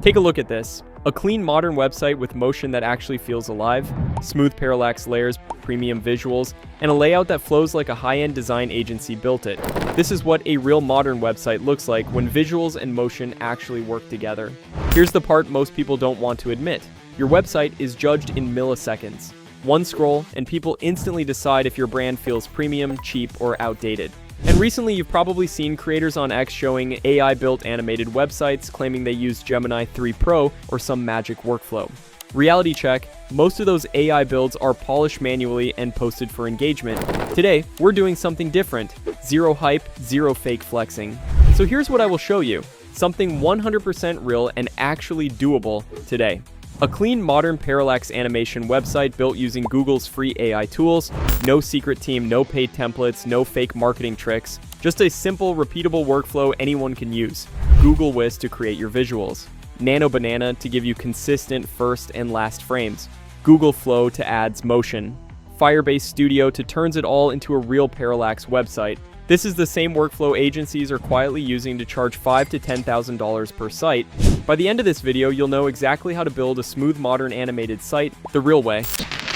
Take a look at this. A clean modern website with motion that actually feels alive, smooth parallax layers, premium visuals, and a layout that flows like a high-end design agency built it. This is what a real modern website looks like when visuals and motion actually work together. Here's the part most people don't want to admit. Your website is judged in milliseconds. One scroll, and people instantly decide if your brand feels premium, cheap, or outdated. And recently, you've probably seen creators on X showing AI-built animated websites claiming they use Gemini 3 Pro or some magic workflow. Reality check, most of those AI builds are polished manually and posted for engagement. Today, we're doing something different. Zero hype, zero fake flexing. So here's what I will show you. Something 100% real and actually doable today. A clean, modern parallax animation website built using Google's free AI tools. No secret team, no paid templates, no fake marketing tricks. Just a simple, repeatable workflow anyone can use. Google Whisk to create your visuals. Nano Banana to give you consistent first and last frames. Google Flow to adds motion. Firebase Studio to turns it all into a real parallax website. This is the same workflow agencies are quietly using to charge $5,000 to $10,000 per site. By the end of this video, you'll know exactly how to build a smooth modern animated site the real way.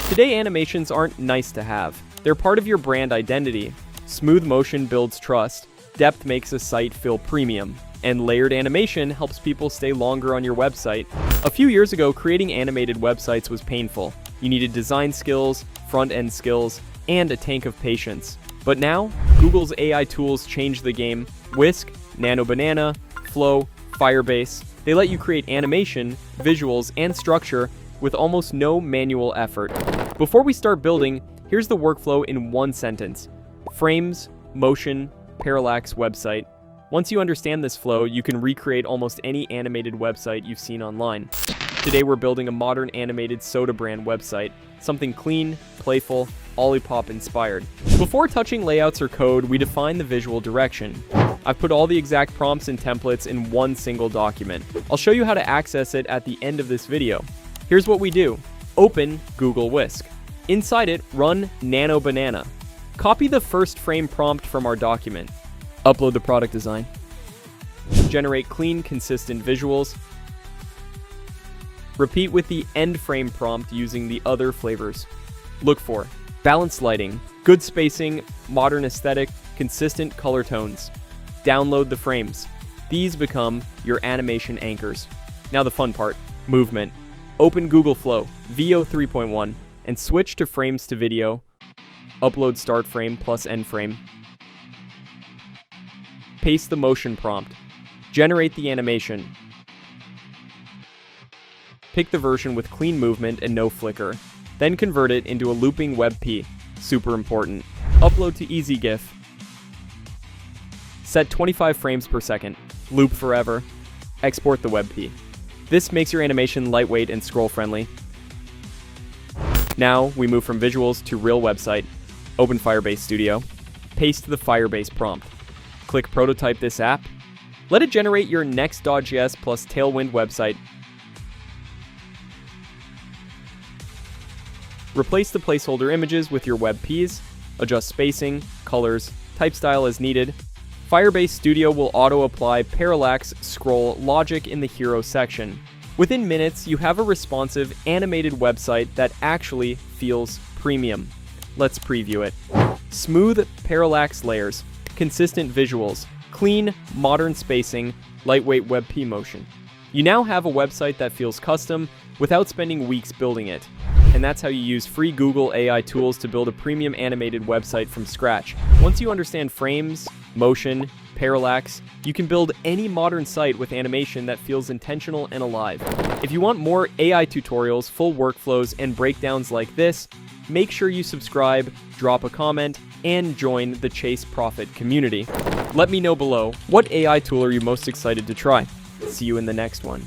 Today, animations aren't nice to have. They're part of your brand identity. Smooth motion builds trust. Depth makes a site feel premium. And layered animation helps people stay longer on your website. A few years ago, creating animated websites was painful. You needed design skills, front-end skills, and a tank of patience. But now, Google's AI tools change the game. Whisk, Nano Banana, Flow, Firebase. They let you create animation, visuals, and structure with almost no manual effort. Before we start building, here's the workflow in one sentence. Frames, motion, parallax website. Once you understand this flow, you can recreate almost any animated website you've seen online. Today we're building a modern animated soda brand website. Something clean, playful, Olipop inspired. Before touching layouts or code, we define the visual direction. I've put all the exact prompts and templates in one single document. I'll show you how to access it at the end of this video. Here's what we do. Open Google Whisk. Inside it, run Nano Banana. Copy the first frame prompt from our document. Upload the product design. Generate clean, consistent visuals. Repeat with the end frame prompt using the other flavors. Look for balanced lighting, good spacing, modern aesthetic, consistent color tones. Download the frames. These become your animation anchors. Now the fun part, movement. Open Google Flow, VO 3.1, and switch to frames to video. Upload start frame plus end frame. Paste the motion prompt. Generate the animation. Pick the version with clean movement and no flicker. Then convert it into a looping WebP. Super important. Upload to EasyGIF. Set 25 frames per second. Loop forever. Export the WebP. This makes your animation lightweight and scroll-friendly. Now, we move from visuals to real website. Open Firebase Studio. Paste the Firebase prompt. Click Prototype this app. Let it generate your Next.js plus Tailwind website. Replace the placeholder images with your WebPs. Adjust spacing, colors, type style as needed. Firebase Studio will auto-apply parallax scroll logic in the hero section. Within minutes, you have a responsive, animated website that actually feels premium. Let's preview it. Smooth parallax layers, consistent visuals, clean, modern spacing, lightweight WebP motion. You now have a website that feels custom without spending weeks building it. And that's how you use free Google AI tools to build a premium animated website from scratch. Once you understand frames, motion, parallax, you can build any modern site with animation that feels intentional and alive. If you want more AI tutorials, full workflows, and breakdowns like this, make sure you subscribe, drop a comment, and join the Chase Profit community. Let me know below, what AI tool are you most excited to try? See you in the next one.